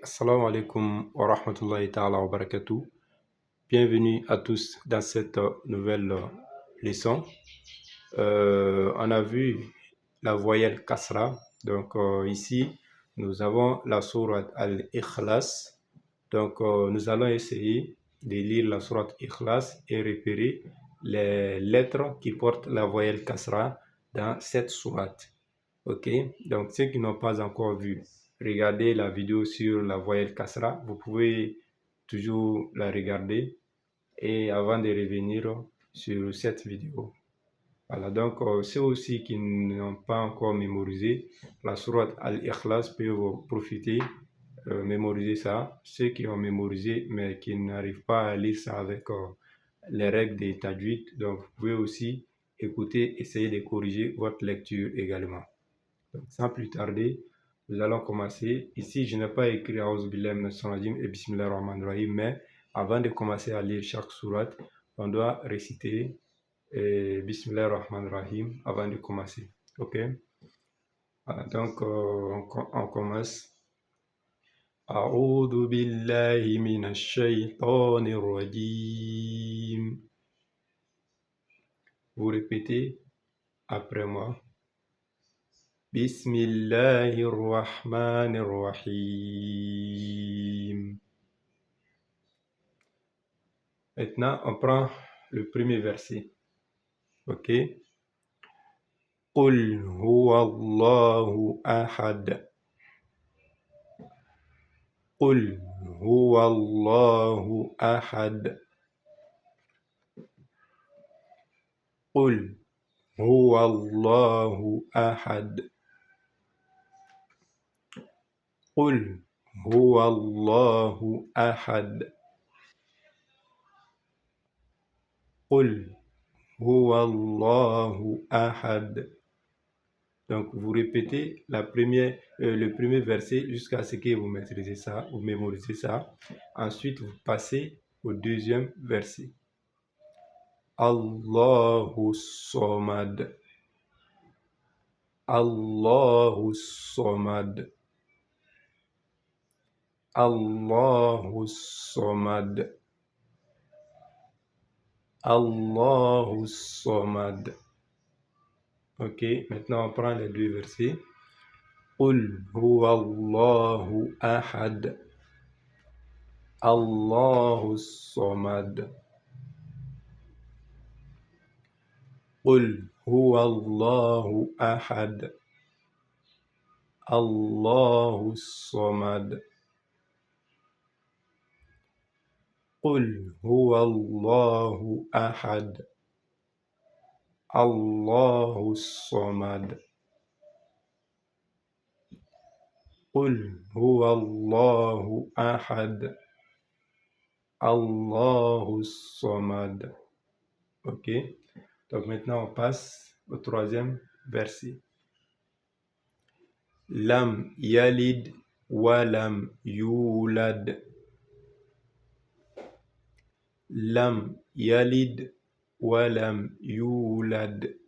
Assalamu alaikum wa rahmatullahi ta'ala wa barakatuh. Bienvenue à tous dans cette nouvelle leçon. On a vu la voyelle kasra. Donc ici, nous avons la sourate Al-Ikhlas. Donc nous allons essayer de lire la sourate Ikhlas et repérer les lettres qui portent la voyelle kasra dans cette sourate. Ok, donc ceux qui n'ont pas encore vu, regardez la vidéo sur la voyelle kasra. Vous pouvez toujours la regarder et avant de revenir sur cette vidéo. Voilà, donc ceux aussi qui n'ont pas encore mémorisé la sourate Al-Ikhlas peuvent profiter, mémoriser ça. Ceux qui ont mémorisé mais qui n'arrivent pas à lire ça avec les règles des tajwid, donc vous pouvez aussi écouter, essayer de corriger votre lecture également. Donc, sans plus tarder, nous allons commencer. Ici, je n'ai pas écrit A'ouz billahi minash shaitanir rajim et Bismillahir Rahmanir Rahim, mais avant de commencer à lire chaque sourate, on doit réciter Bismillahir Rahmanir Rahim avant de commencer. Ok? Voilà, donc, on commence. A'oudhu billahi minash shaitanir rajim. Vous répétez après moi. Bismillahir Rahmanir Rahim. Maintenant, on prend le premier verset. Ok? Qul huwa Allahu ahad. Qul huwa Allahu ahad. Qul huwa Allahu ahad. قل هو الله أحد قل هو الله أحد. Donc vous répétez le premier verset jusqu'à ce que vous maîtrisez ça, vous mémorisez ça. Ensuite vous passez au deuxième verset. Allahu Samad. Allahu Samad. Allahu Samad. Allahu Samad. Ok, maintenant on prend les deux versets. Qul huwa Allahu ahad. Allahu Samad. Qul huwa Allahu ahad. Allahu Samad. قل هو الله أحد الله الصمد قل هو الله أحد الله الصمد. Ok, donc maintenant on passe au troisième verset. Lam yalid wa lam yulad. Lam yalid ولم يولد.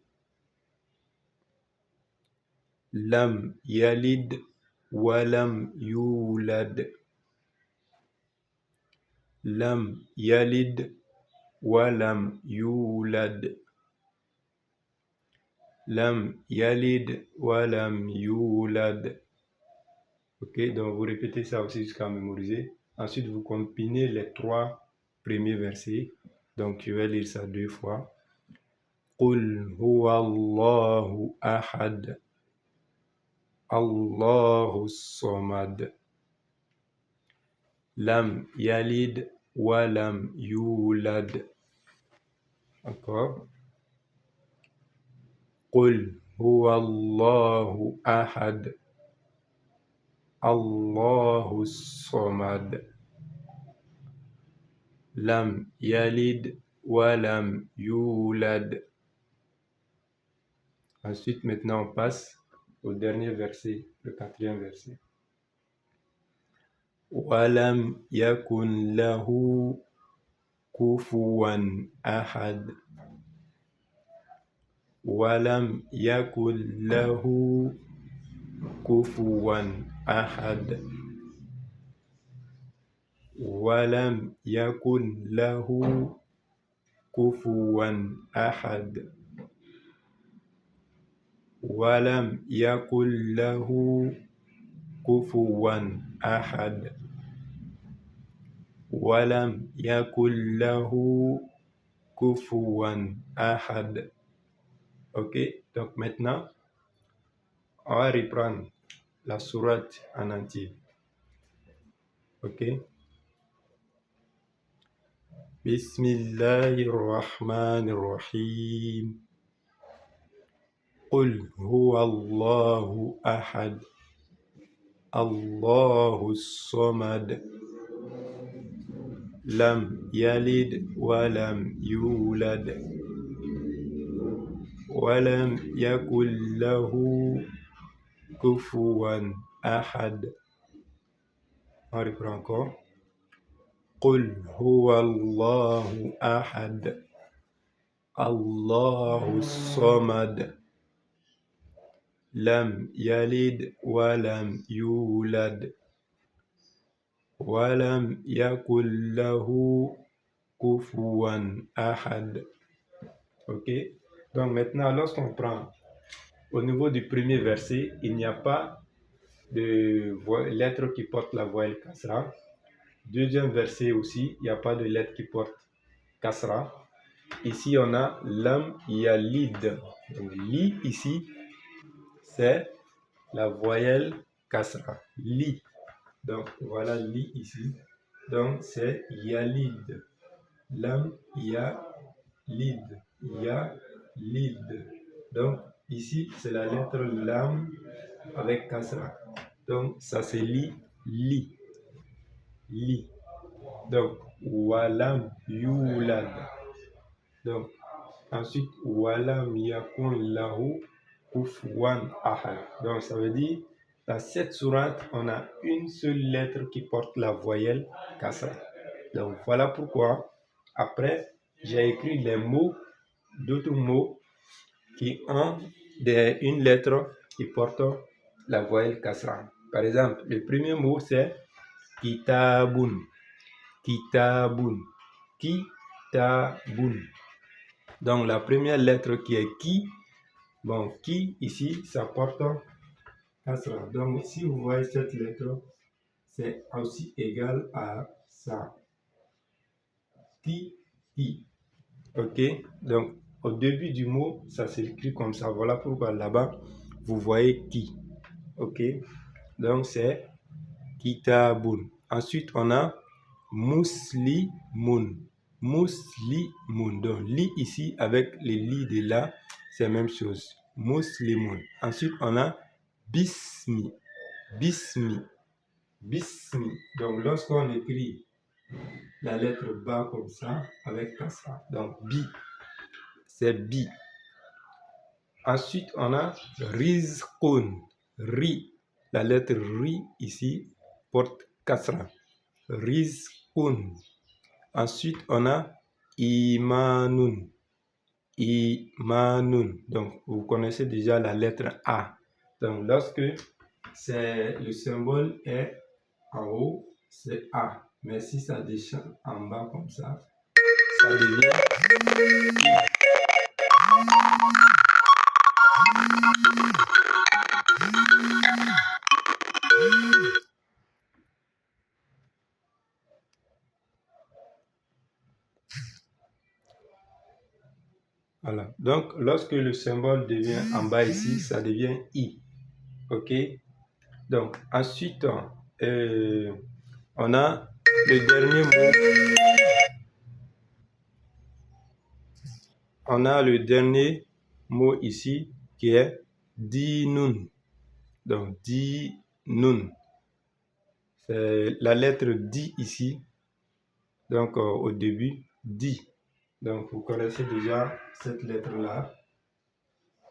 لم يلد ولم يولد. لم يلد ولم يولد. لم يلد ولم يولد. Ok, donc vous répétez ça aussi jusqu'à mémoriser. Ensuite, vous combinez les trois premiers versets. Donc, je vais lire ça deux fois. قل هو الله أحد الله الصمد لم يلد ولم يولد. Encore. قل هو الله أحد الله الصمد لم يلد ولم يولد. Ensuite, maintenant, on passe au dernier verset, le quatrième verset. وَلَمْ يَكُنْ لَهُ كُفُوًا أَحَدٌ. وَلَمْ يَكُنْ لَهُ كُفُوًا أَحَدٌ. ولم يكن له كفوا أحد ولم يكن له كفوا أحد ولم يكن له كفوا أحد. Ok, donc maintenant, on va reprendre la sourate en entier. Ok. Bismillahirrahmanirrahim. قل هو الله أحد الله الصمد لم يلد ولم يولد ولم يكن له كفوا أحد. On reprend encore. قل هو الله أحد الله الصمد لم يلد ولم يولد ولم يكن له كفوا أحد. Ok. Donc maintenant, lorsqu'on prend au niveau du premier verset, il n'y a pas de lettre qui porte la voyelle kasra. Deuxième verset aussi, il n'y a pas de lettre qui porte kasra. Ici, on a lam yalid. Donc, li ici, c'est la voyelle kasra. Li. Donc, voilà li ici. Donc, c'est yalid. Lam yalid. Yalid. Donc, ici, c'est la lettre lam avec kasra. Donc, ça c'est li. Li. Donc, walam yulad. Donc, ensuite, walam yakun lahu kufuwan ahad. Donc, ça veut dire, dans cette sourate, on a une seule lettre qui porte la voyelle kasra. Donc, voilà pourquoi, après, j'ai écrit les mots, d'autres mots qui ont une lettre qui porte la voyelle kasra. Par exemple, le premier mot, c'est kitabun. Kitabun. Kitabun. Donc, la première lettre qui est ki, bon, ki ici, ça porte kasra. Donc, si vous voyez cette lettre, c'est aussi égal à ça. Ti. Ok? Donc, au début du mot, ça s'écrit comme ça. Voilà pourquoi là-bas, vous voyez ki. Ok? Donc, c'est kitabun. Ensuite, on a muslimun. Muslimun. Donc, li ici avec les li de là, c'est la même chose. Muslimun. Ensuite, on a bismi. Bismi. Bismi. Donc, lorsqu'on écrit la lettre ba comme ça, avec kasra. Donc, bi. C'est bi. Ensuite, on a rizqun. Ri. La lettre ri ici porte kasra. Rizqun. Ensuite, on a imanun. Imanun. Donc, vous connaissez déjà la lettre A. Donc, lorsque le symbole est en haut, c'est A. Mais si ça descend en bas comme ça devient I. Voilà. Donc, lorsque le symbole devient en bas ici, ça devient I. OK? Donc, ensuite, on a le dernier mot. On a le dernier mot ici qui est dinun. Donc, dinun. C'est la lettre di ici. Donc, au début, di. Donc, vous connaissez déjà cette lettre-là.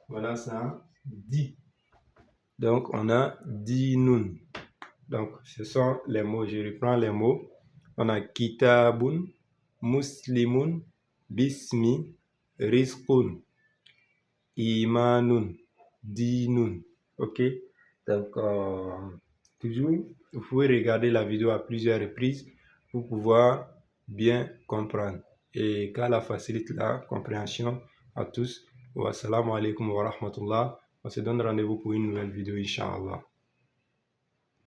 Voilà ça, di. Donc, on a dinun. Donc, ce sont les mots. Je reprends les mots. On a kitabun, muslimun, bismi, rizqun, imanun, dinun. Ok? Donc, toujours, vous pouvez regarder la vidéo à plusieurs reprises pour pouvoir bien comprendre et qu'Allah facilite la compréhension à tous. Wa assalamu alaikum wa rahmatullah. On se donne rendez-vous pour une nouvelle vidéo, Inch'Allah.